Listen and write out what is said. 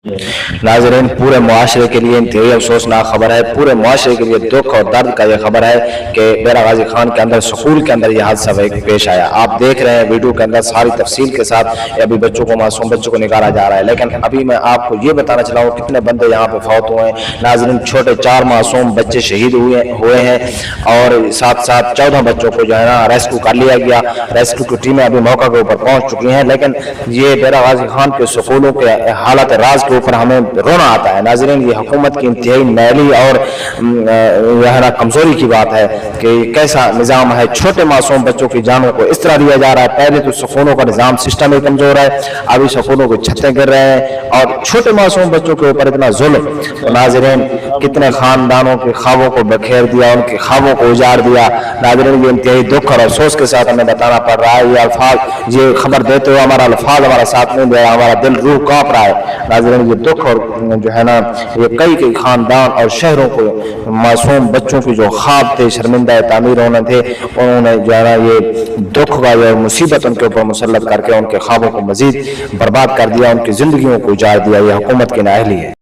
नाज़रीन, पूरे मुआशरे के लिए इंतहाई अफसोसनाक खबर है। पूरे मुआशरे के लिए दुख और दर्द का यह खबर है कि डेरा गाजी खान के अंदर स्कूल के अंदर यह हादसा पेश आया। आप देख रहे हैं वीडियो के अंदर सारी तफसील के साथ अभी बच्चों को, मासूम बच्चों को निकाला जा रहा है। लेकिन अभी मैं आपको ये बताना चला हूँ कितने बंदे यहाँ पे फौत हुए हैं। नाज़रीन, छोटे 4 मासूम बच्चे शहीद हुए हैं और साथ साथ 14 बच्चों को जो है ना रेस्क्यू कर लिया गया। रेस्क्यू की टीमें अभी मौका के ऊपर पहुँच चुकी हैं। लेकिन ये डेरा गाजी खान के स्कूलों के हालत राज के ऊपर हमें रोना आता है। नाज़रीन, ये हुकूमत की इंतहाई मैली और कमजोरी की बात है कि कैसा निज़ाम है। छोटे मासूम बच्चों की जानों को इस तरह दिया जा रहा है। पहले तो स्कूलों का निज़ाम सिस्टम ही कमजोर है, अभी स्कूलों को छतें गिर रहे हैं और छोटे मासूम बच्चों के ऊपर इतना जुल्म। तो नाज़रीन, कितने खानदानों के ख्वाबों को बखेर दिया, उनके ख्वाबों को उजाड़ दिया। नाज़रीन, ये इंतहाई दुख और अफसोस के साथ हमें बताना पड़ रहा है। ये अल्फाज, ये खबर देते हुए हमारा अल्फाज हमारा साथ नहीं दे रहा, हमारा दिल रूह कांप रहा है। नाज़रीन, ये दुख और जो है ना, ये कई खानदान और शहरों को मासूम बच्चों की जो ख्वाब थे, शर्मिंदा तामीर होना थे, उन्होंने जो है ना ये दुख का ये मुसीबत उनके ऊपर मुसल्लत करके उनके ख्वाबों को मजीद बर्बाद कर दिया, उनकी जिंदगियों को उजाड़ दिया। ये हुकूमत की नाअहली है।